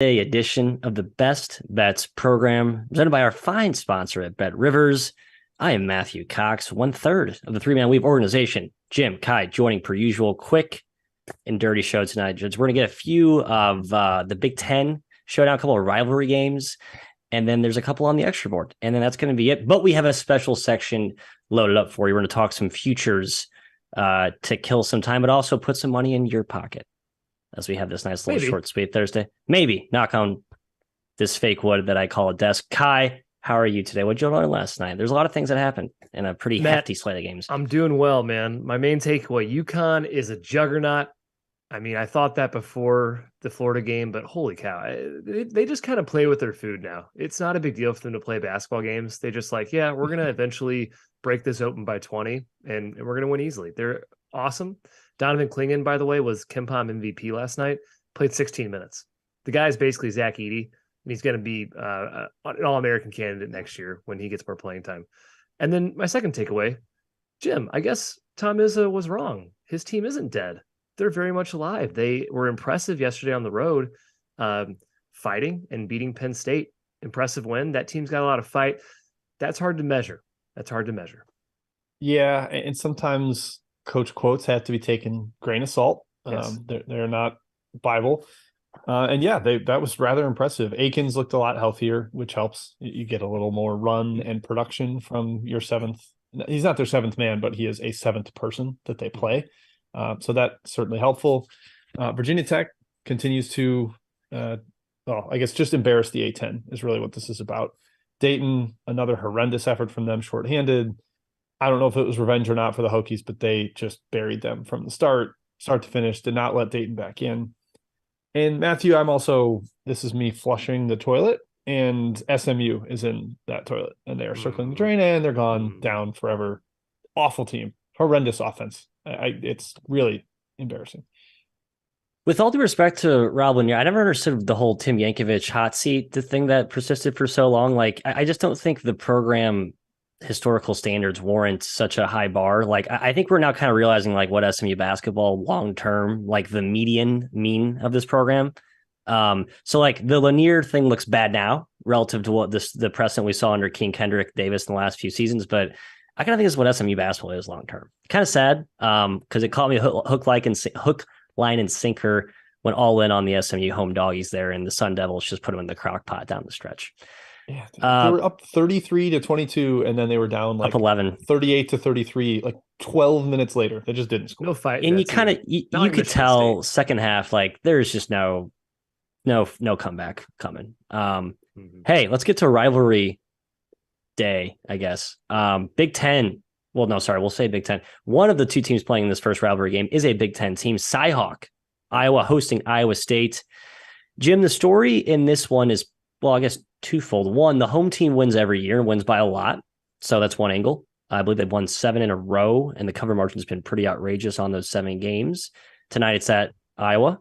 Edition of the Best Bets program, presented by our fine sponsor at BetRivers. I am Matthew Cox, 1/3 of the three-man weave organization. Jim, Kai, joining per usual. Quick and dirty show tonight. We're going to get a few of the Big Ten showdown, a couple of rivalry games, and then there's a couple on the extra board, and then that's going to be it. But we have a special section loaded up for you. We're going to talk some futures to kill some time, but also put some money in your pocket as we have this nice little short, sweet Thursday. Maybe, knock on this fake wood that I call a desk. Kai, how are you today? What did you learn last night? There's a lot of things that happened in a pretty hefty slate of games. I'm doing well, man. My main takeaway, UConn is a juggernaut. I mean, I thought that before the Florida game, but holy cow, they just kind of play with their food now. It's not a big deal for them to play basketball games. They just like, yeah, we're going to eventually break this open by 20, and we're going to win easily. They're awesome. Donovan Clingan, by the way, was KenPom MVP last night, played 16 minutes. The guy is basically Zach Edey, and he's going to be an All-American candidate next year when he gets more playing time. And then my second takeaway, Jim, I guess Tom Izzo was wrong. His team isn't dead. They're very much alive. They were impressive yesterday on the road, fighting and beating Penn State. Impressive win. That team's got a lot of fight. That's hard to measure. Yeah, and sometimes coach quotes have to be taken grain of salt. Yes. They're not Bible. And yeah, that was rather impressive. Akins looked a lot healthier, which helps. You get a little more run and production from your seventh. He's not their seventh man, but he is a seventh person that they play. So that's certainly helpful. Virginia Tech continues to, I guess just embarrass the A-10 is really what this is about. Dayton, another horrendous effort from them, shorthanded. I don't know if it was revenge or not for the Hokies, but they just buried them from the start to finish, did not let Dayton back in. And Matthew, this is me flushing the toilet, and SMU is in that toilet, and they are circling the drain, and they're gone down forever. Awful team, horrendous offense. It's really embarrassing. With all due respect to Rob Lanier, I never understood the whole Tim Yankovich hot seat, the thing that persisted for so long. Like, I just don't think the program historical standards warrant such a high bar. Like, I think we're now kind of realizing like what SMU basketball long-term, like the median mean of this program. So like the Lanier thing looks bad now relative to what the precedent we saw under King, Kendrick, Davis in the last few seasons. But I kind of think this is what SMU basketball is long-term. Kind of sad because it caught me hook, line, and sinker went all in on the SMU home doggies there, and the Sun Devils just put them in the crock pot down the stretch. Yeah, they were up 33-22, and then they were down like up 11, 38-33, like 12 minutes later. They just didn't score. No fight. And you kind of you could tell second half like there's just no comeback coming. Hey, let's get to rivalry day, I guess. Big Ten. Well, no, sorry, we'll say Big Ten. One of the two teams playing in this first rivalry game is a Big Ten team, Cyhawk, Iowa hosting Iowa State. Jim, the story in this one is, well, I guess twofold. One, the home team wins every year and wins by a lot. So that's one angle. I believe they've won 7 in a row, and the cover margin's been pretty outrageous on those 7 games. Tonight it's at Iowa.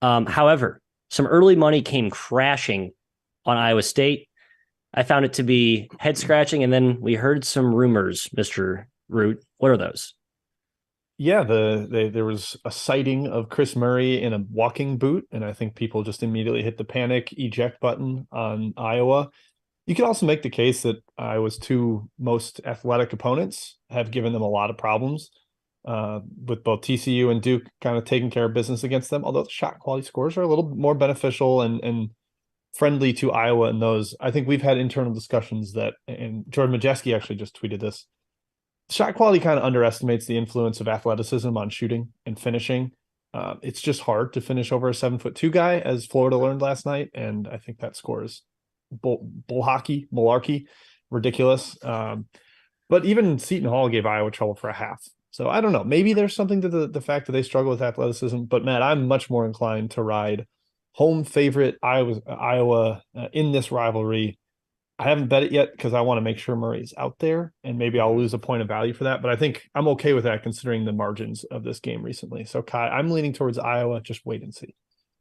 However, some early money came crashing on Iowa State. I found it to be head scratching, and then we heard some rumors, Mr. Root. What are those? Yeah, there was a sighting of Chris Murray in a walking boot, and I think people just immediately hit the panic eject button on Iowa. You could also make the case that Iowa's 2 most athletic opponents have given them a lot of problems, with both TCU and Duke kind of taking care of business against them, although the shot quality scores are a little more beneficial and friendly to Iowa in those. I think we've had internal discussions that, and Jordan Majeski actually just tweeted this, shot quality kind of underestimates the influence of athleticism on shooting and finishing. It's just hard to finish over a 7'2" guy, as Florida learned last night. And I think that score is bull hockey, malarkey, ridiculous. But even Seton Hall gave Iowa trouble for a half. So I don't know. Maybe there's something to the fact that they struggle with athleticism. But Matt, I'm much more inclined to ride home favorite Iowa in this rivalry. I haven't bet it yet because I want to make sure Murray's out there, and maybe I'll lose a point of value for that. But I think I'm okay with that considering the margins of this game recently. So Kai, I'm leaning towards Iowa. Just wait and see.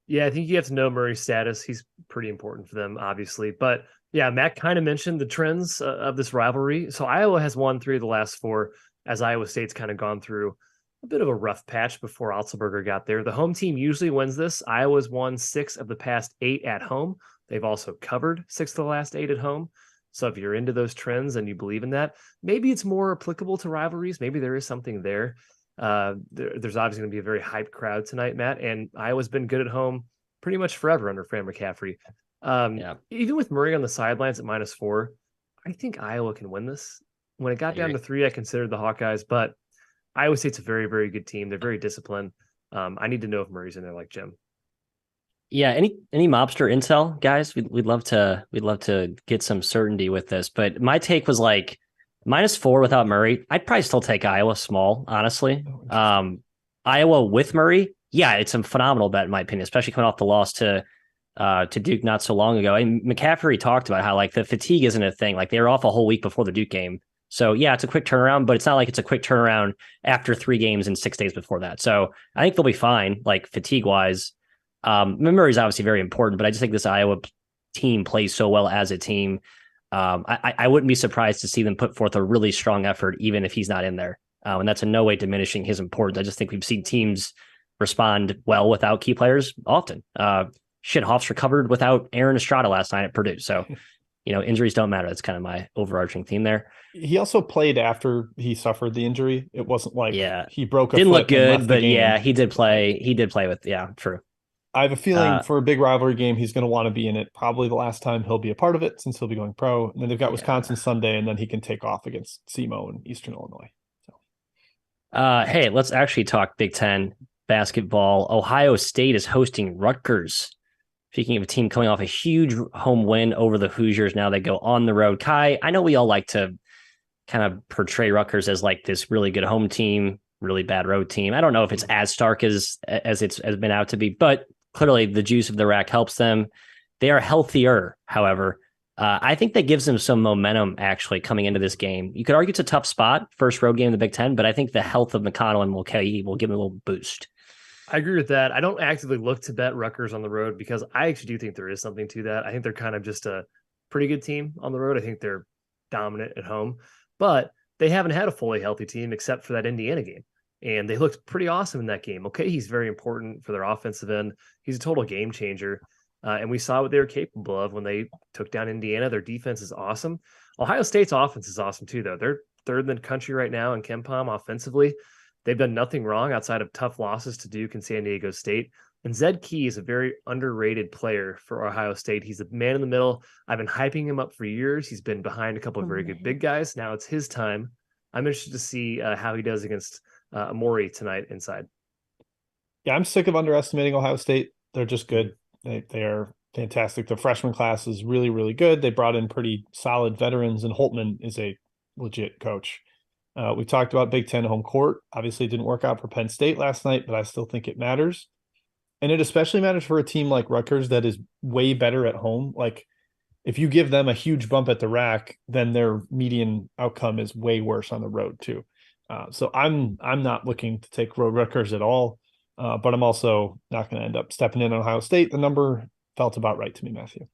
Yeah, I think you have to know Murray's status. He's pretty important for them, obviously. But yeah, Matt kind of mentioned the trends of this rivalry. So Iowa has won 3 of the last 4, as Iowa State's kind of gone through a bit of a rough patch before Otzelberger got there. The home team usually wins this. Iowa's won 6 of the past 8 at home. They've also covered 6 of the last 8 at home. So if you're into those trends and you believe in that, maybe it's more applicable to rivalries. Maybe there is something there. There's obviously going to be a very hyped crowd tonight, Matt, and Iowa's been good at home pretty much forever under Fran McCaffrey. Even with Murray on the sidelines at -4, I think Iowa can win this. When it got down to 3, I considered the Hawkeyes, but Iowa State's a very, very good team. They're very disciplined. I need to know if Murray's in there like Jim. Yeah, any mobster intel, guys? We'd love to get some certainty with this. But my take was like -4 without Murray. I'd probably still take Iowa small, honestly. Iowa with Murray, yeah, it's a phenomenal bet in my opinion, especially coming off the loss to Duke not so long ago. And McCaffrey talked about how like the fatigue isn't a thing. Like they were off a whole week before the Duke game. So yeah, it's a quick turnaround, but it's not like it's a quick turnaround after 3 games and 6 days before that. So I think they'll be fine, like fatigue wise. Memory is obviously very important, but I just think this Iowa team plays so well as a team. I wouldn't be surprised to see them put forth a really strong effort, even if he's not in there. And that's in no way diminishing his importance. I just think we've seen teams respond well without key players often. Hofstra recovered without Aaron Estrada last night at Purdue. So, injuries don't matter. That's kind of my overarching theme there. He also played after he suffered the injury. It wasn't like he broke a didn't foot look good, but yeah, he did play. He did play with, true. I have a feeling for a big rivalry game, he's going to want to be in it. Probably the last time he'll be a part of it since he'll be going pro. And then they've got Wisconsin Sunday, and then he can take off against SEMO and Eastern Illinois. So, hey, let's actually talk Big Ten basketball. Ohio State is hosting Rutgers. Speaking of a team coming off a huge home win over the Hoosiers, now they go on the road. Kai, I know we all like to kind of portray Rutgers as like this really good home team, really bad road team. I don't know if it's as stark as it's has been out to be, but clearly the juice of the rack helps them. They are healthier, however. I think that gives them some momentum actually coming into this game. You could argue it's a tough spot, first road game in the Big Ten, but I think the health of McConnell and Mulcahy will give them a little boost. I agree with that. I don't actively look to bet Rutgers on the road because I actually do think there is something to that. I think they're kind of just a pretty good team on the road. I think they're dominant at home, but they haven't had a fully healthy team except for that Indiana game. And they looked pretty awesome in that game. Okay, he's very important for their offensive end. He's a total game changer. And we saw what they were capable of when they took down Indiana. Their defense is awesome. Ohio State's offense is awesome too, though. They're third in the country right now in KenPom offensively. They've done nothing wrong outside of tough losses to Duke and San Diego State. And Zed Key is a very underrated player for Ohio State. He's the man in the middle. I've been hyping him up for years. He's been behind a couple of very good big guys. Now it's his time. I'm interested to see how he does against Amori tonight inside. Yeah, I'm sick of underestimating Ohio State. They're just good. They are fantastic. The freshman class is really, really good. They brought in pretty solid veterans, and Holtman is a legit coach. We talked about Big Ten home court. Obviously, it didn't work out for Penn State last night, but I still think it matters. And it especially matters for a team like Rutgers that is way better at home. Like, if you give them a huge bump at the rack, then their median outcome is way worse on the road too. So I'm not looking to take road Rutgers at all, but I'm also not going to end up stepping in on Ohio State. The number felt about right to me, Matthew.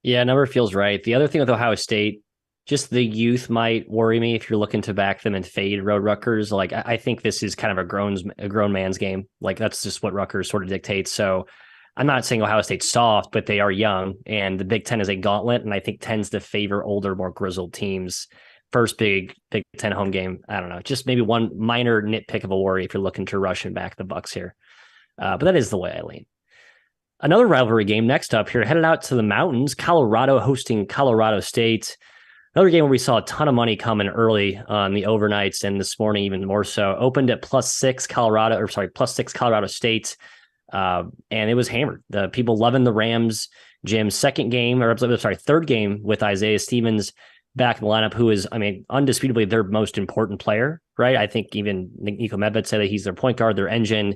Yeah, number feels right. The other thing with Ohio State, just the youth might worry me if you're looking to back them and fade road Rutgers. Like I think this is kind of a grown man's game. Like that's just what Rutgers sort of dictates. So I'm not saying Ohio State's soft, but they are young, and the Big Ten is a gauntlet, and I think tends to favor older, more grizzled teams. First Big Ten home game. I don't know, just maybe one minor nitpick of a worry if you're looking to rush and back the Bucks here. But that is the way I lean. Another rivalry game next up here, headed out to the mountains. Colorado hosting Colorado State. Another game where we saw a ton of money coming early on the overnights, and this morning even more so. Opened at +6 Colorado State, and it was hammered. The people loving the Rams. Jim, third game with Isaiah Stevens back in the lineup, who is, undisputably their most important player, right? I think even Nico Medved said that he's their point guard, their engine.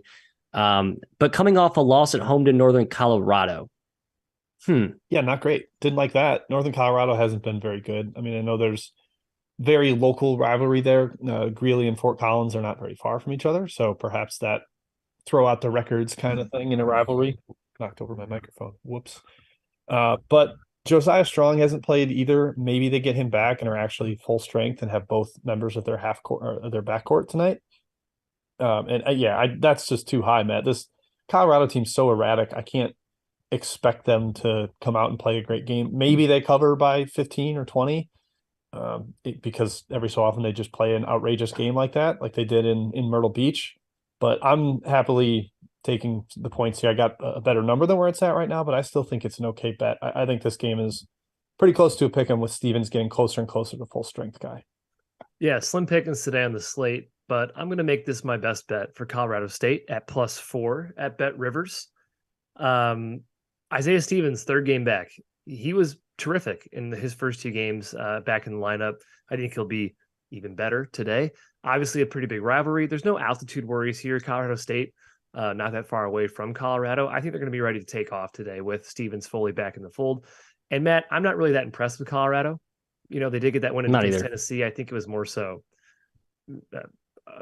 But coming off a loss at home to Northern Colorado. Yeah, not great. Didn't like that. Northern Colorado hasn't been very good. I mean, I know there's very local rivalry there. Greeley and Fort Collins are not very far from each other, so perhaps that throw out the records kind of thing in a rivalry. Knocked over my microphone. Whoops. But Josiah Strong hasn't played either. Maybe they get him back and are actually full strength and have both members of their half court or their backcourt tonight. That's just too high, Matt. This Colorado team's so erratic. I can't expect them to come out and play a great game. Maybe they cover by 15 or 20, because every so often they just play an outrageous game like that, like they did in Myrtle Beach. But I'm happily taking the points here. I got a better number than where it's at right now, but I still think it's an okay bet. I think this game is pretty close to a pick 'em, with Stevens getting closer and closer to full strength guy. Yeah, slim pickings today on the slate, but I'm going to make this my best bet for Colorado State at +4 at BetRivers. Isaiah Stevens, third game back. He was terrific in his first 2 games back in the lineup. I think he'll be even better today. Obviously, a pretty big rivalry. There's no altitude worries here. Colorado State, not that far away from Colorado. I think they're going to be ready to take off today with Stevens fully back in the fold. And Matt, I'm not really that impressed with Colorado. They did get that win against Tennessee. I think it was more so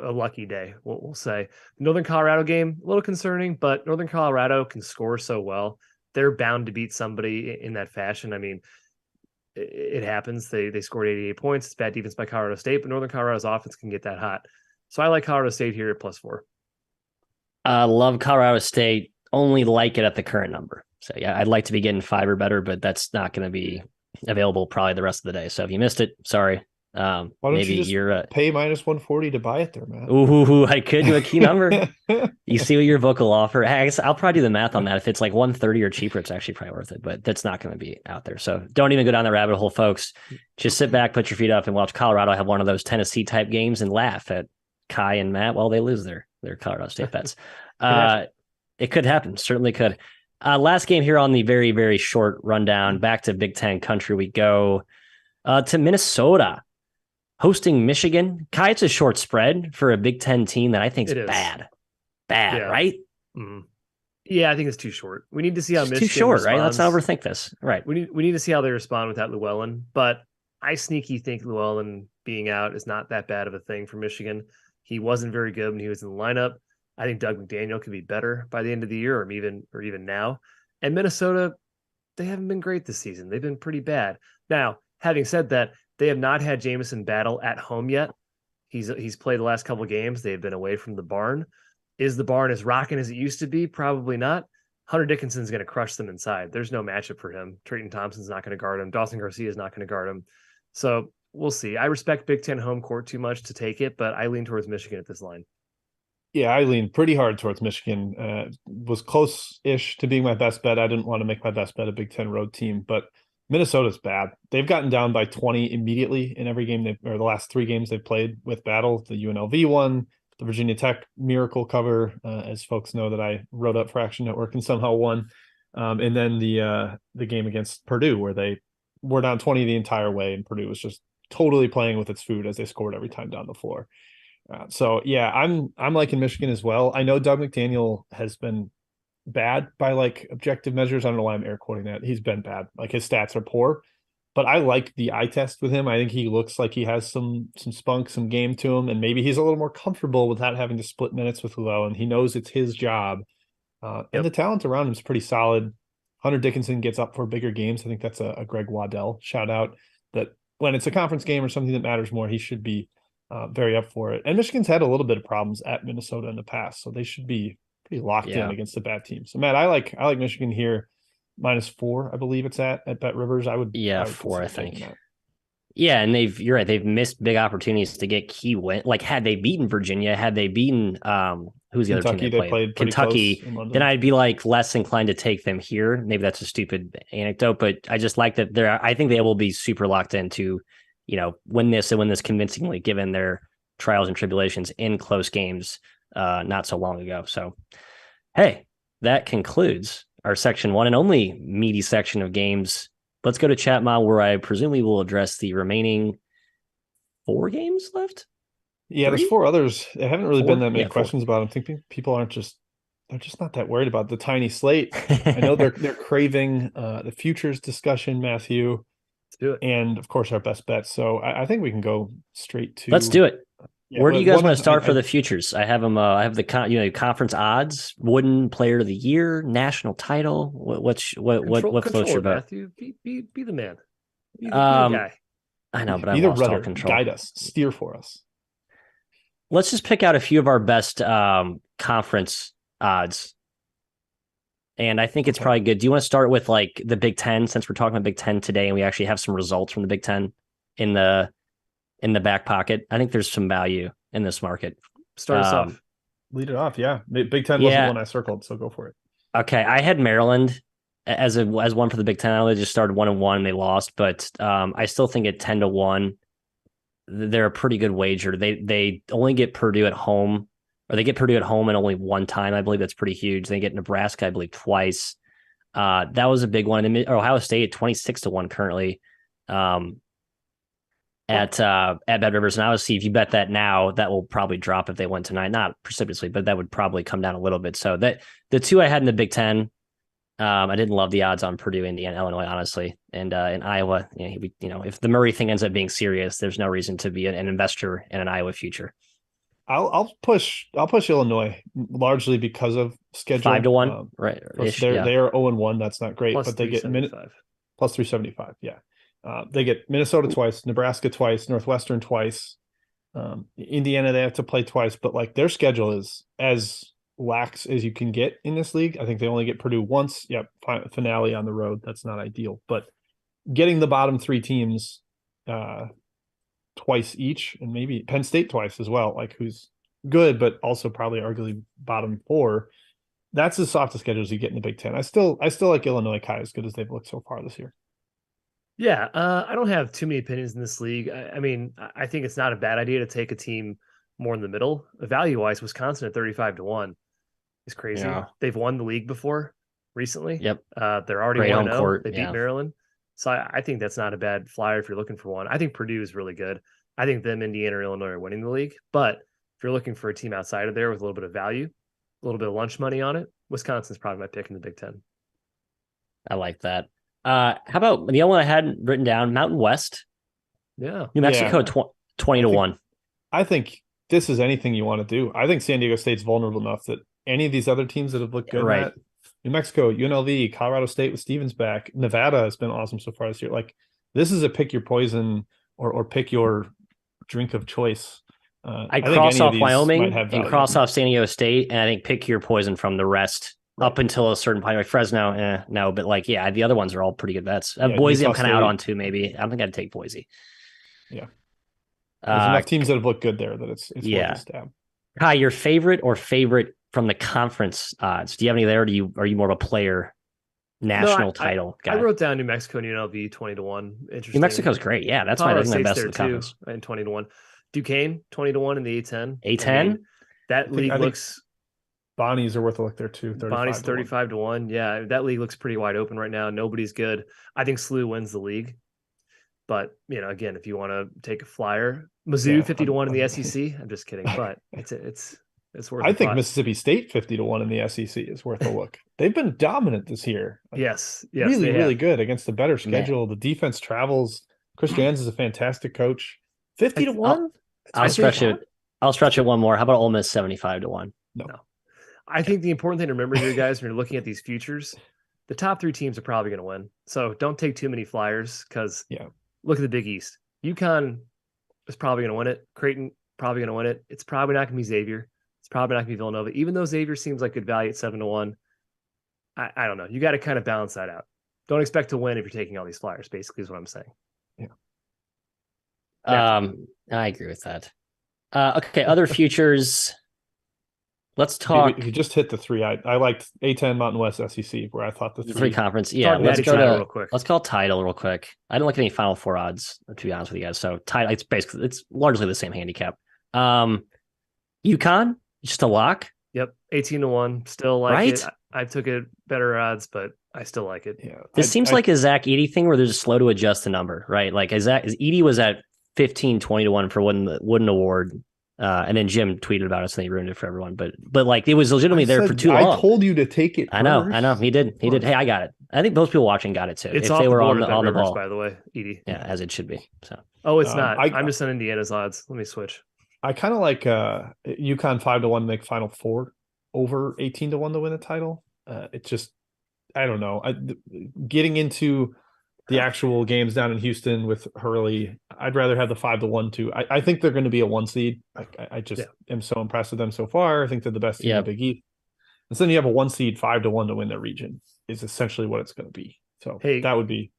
a lucky day, we'll say. The Northern Colorado game, a little concerning, but Northern Colorado can score so well. They're bound to beat somebody in that fashion. I mean, it happens. They scored 88 points. It's bad defense by Colorado State, but Northern Colorado's offense can get that hot. So I like Colorado State here at +4. Love Colorado State. Only like it at the current number. So yeah, I'd like to be getting 5 or better, but that's not going to be available probably the rest of the day. So if you missed it, sorry. Why don't maybe you just pay -140 to buy it there, man? Ooh, I could do a key number. You see what your book will offer. I guess I'll probably do the math on that. If it's like 130 or cheaper, it's actually probably worth it, but that's not going to be out there. So don't even go down the rabbit hole, folks. Just sit back, put your feet up, and watch Colorado have one of those Tennessee type games and laugh at Kai and Matt while they lose their Colorado State bets. It could happen. Certainly could. Last game here on the very, very short rundown. Back to Big Ten country we go, to Minnesota, hosting Michigan. Kai, it's a short spread for a Big Ten team that I think is bad. Bad, yeah. Right? Mm-hmm. Yeah, I think it's too short. We need to see how Michigan too short, responds. Right? Let's not overthink this. Right. We need to see how they respond without Llewellyn. But I sneaky think Llewellyn being out is not that bad of a thing for Michigan. He wasn't very good when he was in the lineup. I think Doug McDaniel could be better by the end of the year, or even now. And Minnesota, they haven't been great this season. They've been pretty bad. Now, having said that, they have not had Jamison battle at home yet. He's played the last couple of games. They've been away from the barn. Is the barn as rocking as it used to be? Probably not. Hunter Dickinson's going to crush them inside. There's no matchup for him. Trayton Thompson's not going to guard him. Dawson Garcia is not going to guard him. So we'll see. I respect Big Ten home court too much to take it, but I lean towards Michigan at this line. Yeah, I lean pretty hard towards Michigan. Was close-ish to being my best bet. I didn't want to make my best bet a Big Ten road team, but Minnesota's bad. They've gotten down by 20 immediately in every game or the last 3 games they've played with battle. The UNLV one, the Virginia Tech miracle cover, as folks know that I wrote up for Action Network and somehow won. And then the game against Purdue, where they were down 20 the entire way, and Purdue was just totally playing with its food as they scored every time down the floor. So yeah, I'm liking Michigan as well. I know Doug McDaniel has been bad by like objective measures. I don't know why I'm air quoting that. He's been bad. Like his stats are poor, but I like the eye test with him. I think he looks like he has some spunk, some game to him, and maybe he's a little more comfortable without having to split minutes with Llewellyn. He knows it's his job, and the talent around him is pretty solid. Hunter Dickinson gets up for bigger games. I think that's a Greg Waddell shout out, that when it's a conference game or something that matters more, he should be very up for it. And Michigan's had a little bit of problems at Minnesota in the past, so they should be pretty locked in against the bad team. So Matt, I like Michigan here, -4, I believe it's at BetRivers. I would 4, I think. Yeah, and you're right, they've missed big opportunities to get key win. Like had they beaten Virginia, had they beaten who's the Kentucky, other team they played Kentucky, then I'd be like less inclined to take them here. Maybe that's a stupid anecdote, but I just like that I think they will be super locked into, win this convincingly, given their trials and tribulations in close games not so long ago. So, hey, that concludes our section 1 and only meaty section of games. Let's go to chat mile, where I presume we will address the remaining 4 games left. Yeah, 3? There's 4 others. There haven't really been that many questions about them. I think people they're just not that worried about the tiny slate. I know they're craving the futures discussion, Matthew. Let's do it. And of course our best bets. So I think we can go straight to. Let's do it. Yeah, where do you guys want to start for the futures? I have them. I have the conference odds, Wooden Player of the Year, national title. What floats your boat? Matthew, be the man. Be the guy. I know, but I Either lost all control. Guide us, steer for us. Let's just pick out a few of our best conference odds. And I think it's probably good. Do you want to start with like the Big Ten, since we're talking about Big Ten today and we actually have some results from the Big Ten in the back pocket? I think there's some value in this market. Start us off. Lead it off. Yeah. Big Ten wasn't one I circled, so go for it. Okay. I had Maryland as one for the Big Ten. I know they just started 1-1 and they lost, but I still think at 10-1, they're a pretty good wager. They only get Purdue at home, or they get Purdue at home and only one time. I believe that's pretty huge. They get Nebraska, I believe, twice. That was a big one. And Ohio State 26-1 currently at BetRivers. And obviously, if you bet that now, that will probably drop if they win tonight. Not precipitously, but that would probably come down a little bit. So that the two I had in the Big Ten, I didn't love the odds on Purdue, Indiana, Illinois, honestly, and in Iowa. If the Murray thing ends up being serious, there's no reason to be an investor in an Iowa future. I'll push Illinois largely because of schedule. 5-1, right? They are 0-1. That's not great, but they get plus 375. Yeah, they get Minnesota twice, Nebraska twice, Northwestern twice, Indiana they have to play twice. But like their schedule is as lax as you can get in this league. I think they only get Purdue once. Yep, finale on the road. That's not ideal, but getting the bottom three teams twice each, and maybe Penn State twice as well, like who's good but also probably arguably bottom four. That's as soft a schedule as you get in the Big Ten. I still like Illinois Kai as good as they've looked so far this year. Yeah, I don't have too many opinions in this league. I mean, I think it's not a bad idea to take a team more in the middle. Value wise, Wisconsin at 35-1 is crazy. Yeah. They've won the league before recently. Yep. They're already 1-0. They beat Maryland. So I think that's not a bad flyer if you're looking for one. I think Purdue is really good. I think them, Indiana, or Illinois are winning the league. But if you're looking for a team outside of there with a little bit of value, a little bit of lunch money on it, Wisconsin's probably my pick in the Big Ten. I like that. How about the other one I had written down, Mountain West? Yeah. New Mexico, 20-1. I think this is anything you want to do. I think San Diego State's vulnerable enough that any of these other teams that have looked good at New Mexico, UNLV, Colorado State with Stevens back, Nevada has been awesome so far this year. Like this is a pick your poison or pick your drink of choice. I cross off Wyoming and cross off San Diego State, and I think pick your poison from the rest up until a certain point. Like Fresno, no, but like the other ones are all pretty good bets. Boise, I'm kind of out on too. Maybe I don't think I'd take Boise. Yeah, there's enough teams that have looked good there that it's worth a stab. Kai, your favorite from the conference odds? Do you have any there? Or are you more of a player national title guy? I wrote down New Mexico and UNLV 20-1. Interesting. New Mexico's great. Yeah, that's why I think the best of the conference. And 20-1. Duquesne 20-1 in the A10. A10. I mean, that league looks. Bonnie's are worth a look there too. Bonnie's 35-1. Yeah, that league looks pretty wide open right now. Nobody's good. I think SLU wins the league. But again, if you want to take a flyer, Mizzou 50-1 in the SEC. I'm just kidding, but it's worth. I think Mississippi State 50-1 in the SEC is worth a look. They've been dominant this year. Like, yes, really good against the better schedule. Yeah. The defense travels. Chris Jans is a fantastic coach. 50-1. I'll stretch it. I'll stretch it one more. How about Ole Miss 75-1? No. I think the important thing to remember here, guys, when you're looking at these futures, the top three teams are probably going to win. So don't take too many flyers because look at the Big East. UConn is probably going to win it. Creighton probably going to win it. It's probably not going to be Xavier. It's probably not going to be Villanova. Even though Xavier seems like good value at 7-1, I don't know. You got to kind of balance that out. Don't expect to win if you're taking all these flyers, basically is what I'm saying. Yeah. I agree with that. Okay, other futures. Let's talk. If you just hit the three, I liked A10 Mountain West SEC where I thought the three conference. Yeah, let's call title real quick. I didn't look at any Final Four odds, to be honest with you guys. So title, it's largely the same handicap. UConn, just a lock. Yep, 18-1. Still like it. I took it better odds, but I still like it. Yeah, this seems like a Zach Edey thing where they're just slow to adjust the number, right? Like Edey was at 15-20-1 for the Wooden Award. And then Jim tweeted about us and he ruined it for everyone. But like it was legitimately there for too long. I told you to take it. I know. He did. Hey, I got it. I think most people watching got it too. It's if they were on the Rivers, ball, by the way, Edey. Yeah, as it should be. So. Oh, it's not. I'm just on Indiana's odds. Let me switch. I kind of like UConn 5-1 make Final Four over 18-1 to win the title. It just, I don't know. Getting into the actual games down in Houston with Hurley, I'd rather have the 5-1 too. I think they're going to be a 1 seed. I just am so impressed with them so far. I think they're the best team in the Big East. And so then you have a 1 seed 5-1 to win their region is essentially what it's going to be. So that would be.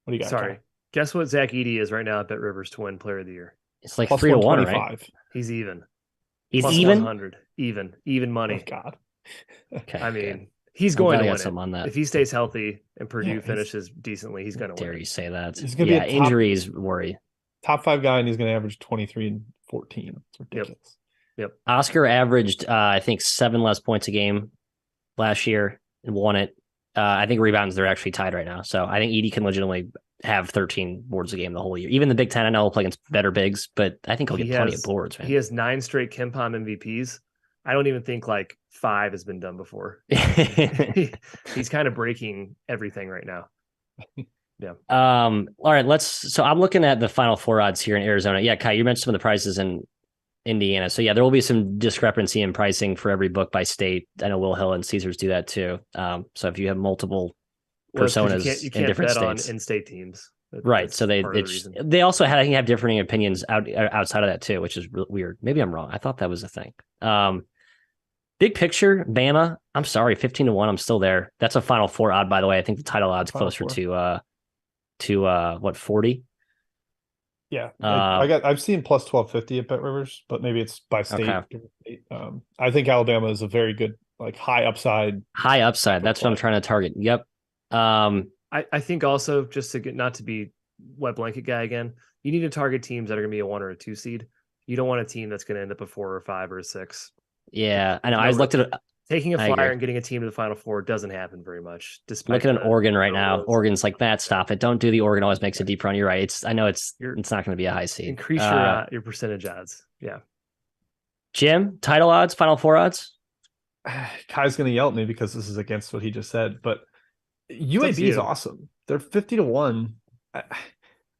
What do you got? Sorry. Kyle? Guess what Zach Edey is right now at BetRivers to win Player of the Year? It's like 3-1, right? He's even. He's plus even? 100. Even money. Oh, God. Okay. I mean, he's going to win it. On that. If he stays healthy and Purdue finishes decently, he's going to win. Dare you say that? He's going to be injuries worry. Top 5 guy, and he's going to average 23 and 14. It's ridiculous. Yep. Oscar averaged, I think, 7 less points a game last year and won it. I think rebounds, they're actually tied right now. So I think Edey can legitimately have 13 boards a game the whole year. Even the Big Ten, I know he'll play against better bigs, but I think he'll get plenty of boards, man. He has 9 straight KenPom MVPs. I don't even think 5 has been done before. He's kind of breaking everything right now. Yeah. All right, so I'm looking at the Final Four odds here in Arizona. Yeah, Kai, you mentioned some of the prices in Indiana. So yeah, there will be some discrepancy in pricing for every book by state. I know Will Hill and Caesars do that too. So if you have multiple personas you can't in different bet states, on in-state teams. Right. So they also have differing opinions outside of that too, which is weird. Maybe I'm wrong. I thought that was a thing. Big picture, Bama. I'm sorry, 15-1. I'm still there. That's a Final Four odd, by the way. I think the title odd's closer to what, 40? Yeah, I've seen plus 1250 at BetRivers, but maybe it's by state. Okay. I think Alabama is a very good, high upside. High upside. That's what I'm trying to target. Yep. I think also, just to get, not to be wet blanket guy again, you need to target teams that are going to be a 1 or a 2 seed. You don't want a team that's going to end up a 4 or 5 or a 6. Yeah, I know. I looked at taking a flyer and getting a team to the Final Four doesn't happen very much. Looking at Oregon right now. Oregon's like that. Stop it. Don't do the Oregon always makes a deep run. You're right. I know it's not going to be a high seed. Increase your percentage odds. Yeah. Jim, title odds, Final Four odds. Kai's going to yell at me because this is against what he just said, but UAB is awesome. They're 50-1.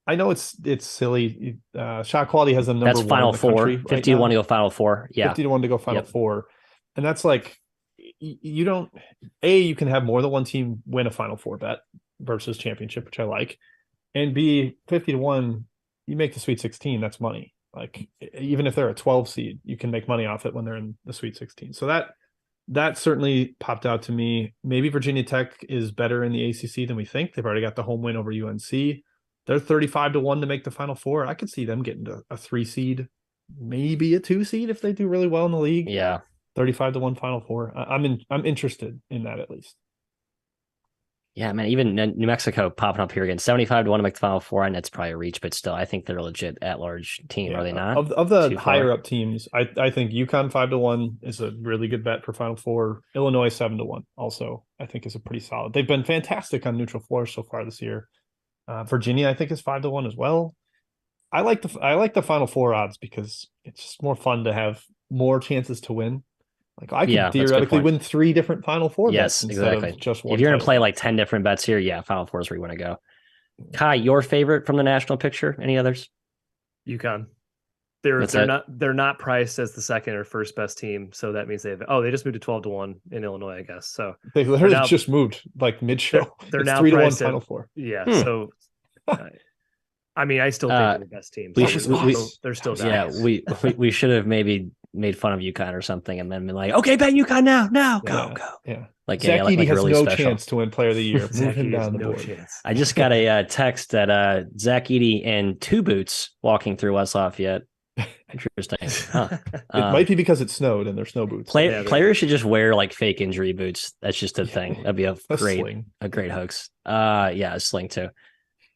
I know it's silly. Shot quality has them number that's 1 Final in the Four. country 50-1 right to go Final Four. Yeah, 50-1 to go Final Four, and that's like you don't. You can have more than one team win a Final Four bet versus championship, which I like, and B 50-1. You make the Sweet 16. That's money. Like even if they're a 12 seed, you can make money off it when they're in the Sweet 16. So that certainly popped out to me. Maybe Virginia Tech is better in the ACC than we think. They've already got the home win over UNC. They're 35-1 to make the Final Four. I could see them getting to a 3 seed, maybe a 2 seed if they do really well in the league. Yeah, 35-1 Final Four. I'm interested in that at least. Yeah, man. Even New Mexico popping up here again, 75-1 to make the Final Four, and that's probably a reach, but still, I think they're a legit at-large team. Are they not? Of the higher up teams, I think UConn 5-1 is a really good bet for Final Four. Illinois 7-1 also I think is a pretty solid. They've been fantastic on neutral floors so far this year. Virginia, I think, is 5-1 as well. I like the Final Four odds because it's just more fun to have more chances to win. Like I could theoretically win 3 different Final Four bets instead of just one. If you're going to play 10 different bets here, Final Four is where you want to go. Kai, your favorite from the national picture? Any others? UConn. They're not priced as the second or first best team, so that means they just moved to 12-1 in Illinois, I guess. So they literally just moved mid-show. They're now 3-1 Final Four. Yeah. So I mean, I still think they're the best team. They're still down. Yeah, we should have maybe made fun of UConn or something, and then been like, okay, bet UConn now, go. Yeah. Zach Edey has really no special chance to win Player of the Year. Move him down the board. Chance. I just got a text that Zach Edey in 2 boots walking through West Lafayette. Interesting. Huh. It might be because it snowed and there's snow boots. Players should just wear fake injury boots. That's just a thing. That'd be a great hoax. A sling too.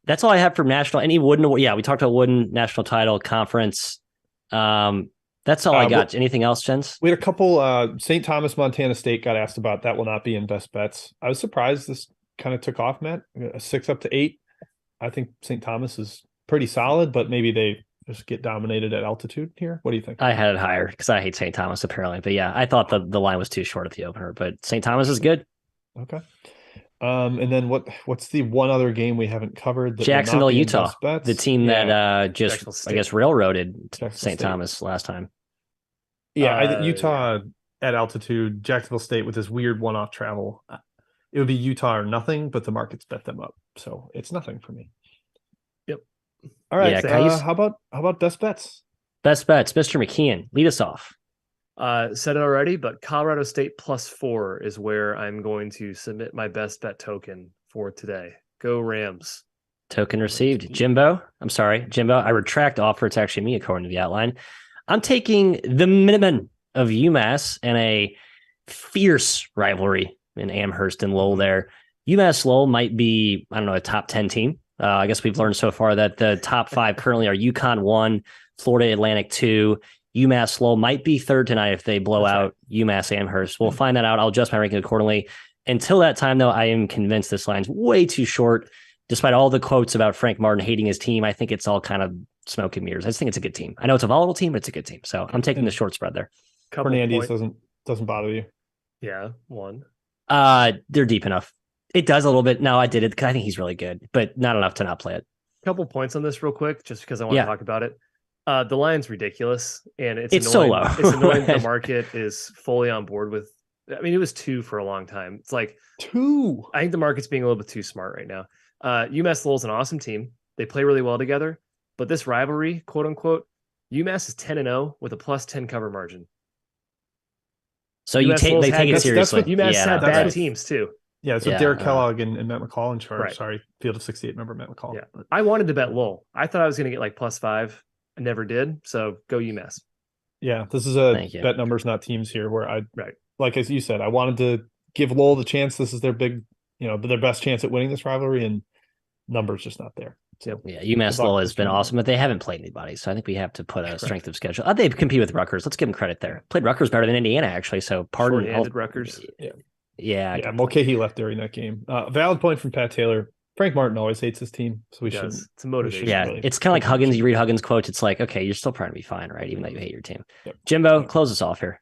That's all I have for national. Any Wooden? Yeah, we talked about Wooden national title conference. That's all I got. Anything else, Jens? We had a couple. St. Thomas, Montana State got asked about. That will not be in best bets. I was surprised this kind of took off, Matt. A 6 up to 8. I think St. Thomas is pretty solid, but maybe they just get dominated at altitude here. What do you think? I had it higher because I hate St. Thomas apparently, but I thought the line was too short at the opener. But St. Thomas is good. Okay. And then what's the one other game we haven't covered? That Jacksonville, Utah, the team that I guess railroaded St. Thomas last time. Yeah, Utah at altitude, Jacksonville State with this weird one-off travel. It would be Utah or nothing, but the markets bet them up. So it's nothing for me. Yep. All right. Yeah, how about best bets? Best bets, Mr. McKeon, lead us off. Said it already, but Colorado State +4 is where I'm going to submit my best bet token for today. Go Rams. Token received. Jimbo, I retract offer. It's actually me according to the outline. I'm taking the minimum of UMass and a fierce rivalry in Amherst and Lowell there. UMass Lowell might be, I don't know, a top 10 team. I guess we've learned so far that the top 5 currently are UConn 1, Florida Atlantic 2. UMass Lowell might be third tonight if they blow out UMass Amherst. We'll find that out. I'll adjust my ranking accordingly. Until that time, though, I am convinced this line's way too short. Despite all the quotes about Frank Martin hating his team, I think it's all kind of smoke and mirrors. I just think it's a good team. I know it's a volatile team, but it's a good team. So I'm taking the short spread there. Fernandez doesn't bother you. Yeah, 1. They're deep enough. It does a little bit. No, I did it because I think he's really good, but not enough to not play it. Couple points on this real quick, just because I want to talk about it. The line's ridiculous, and it's annoying. So low. It's annoying the market is fully on board with. I mean, it was 2 for a long time. It's like 2. I think the market's being a little bit too smart right now. UMass Lowell's an awesome team. They play really well together, but this rivalry, quote unquote, UMass is 10-0 with a +10 cover margin. So they take it seriously. UMass had bad teams too. Yeah, it's with Derek Kellogg and Matt McCall in charge. Right. Sorry, Field of 68 member Matt McCall. Yeah. I wanted to bet Lowell. I thought I was going to get like +5. I never did. So go UMass. Yeah, this is bet numbers, not teams here. Where like as you said, I wanted to give Lowell the chance. This is their big, their best chance at winning this rivalry, and numbers just not there. So yeah, UMass Lowell has been awesome, but they haven't played anybody. So I think we have to put a strength of schedule. They compete with Rutgers. Let's give them credit there. Played Rutgers better than Indiana, actually. So pardon. Rutgers. Yeah. Mulcahy left during that game. Valid point from Pat Taylor. Frank Martin always hates his team, so we should. It's a motivation. Yeah, really, it's kind of like Huggins. You read Huggins' quotes, it's like, okay, you're still trying to be fine, right? Even though you hate your team. Yep. Jimbo, close us off here.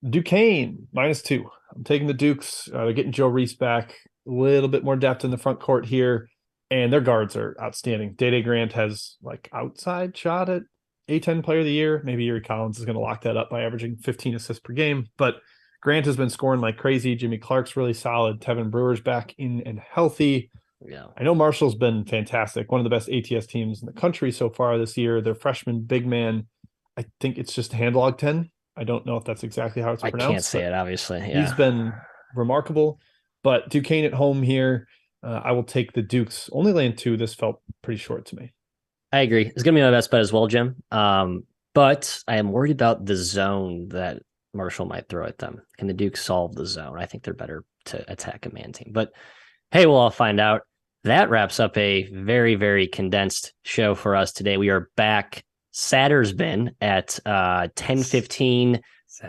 Duquesne -2. I'm taking the Dukes. They're getting Joe Reese back. A little bit more depth in the front court here, and their guards are outstanding. Day Grant has like outside shot at A10 Player of the Year. Maybe Erie Collins is going to lock that up by averaging 15 assists per game, but Grant has been scoring like crazy. Jimmy Clark's really solid. Tevin Brewer's back in and healthy. Yeah, I know Marshall's been fantastic. One of the best ATS teams in the country so far this year. Their freshman big man, I think it's just Handlog 10. I don't know if that's exactly how it's pronounced. I can't say it, obviously. Yeah. He's been remarkable. But Duquesne at home here, I will take the Dukes. Only laying 2. This felt pretty short to me. I agree. It's going to be my best bet as well, Jim. But I am worried about the zone that Marshall might throw at them. Can the Dukes solve the zone? I think they're better to attack a man team. But hey, we'll all find out. That wraps up a very, very condensed show for us today. We are back Sattersbin at 10:15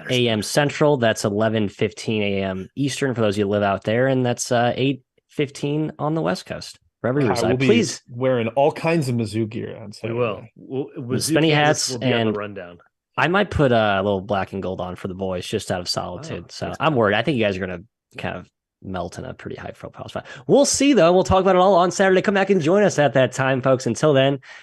a.m. Central. That's 11:15 a.m. Eastern for those of you who live out there. And that's 8:15 on the West Coast. Wherever you're please wearing all kinds of Mizzou gear on Saturday. We will. Spinny hats will be and on the rundown. I might put a little black and gold on for the boys just out of solitude. So I'm worried. I think you guys are going to kind of melt in a pretty high profile spot. We'll see, though. We'll talk about it all on Saturday. Come back and join us at that time, folks. Until then,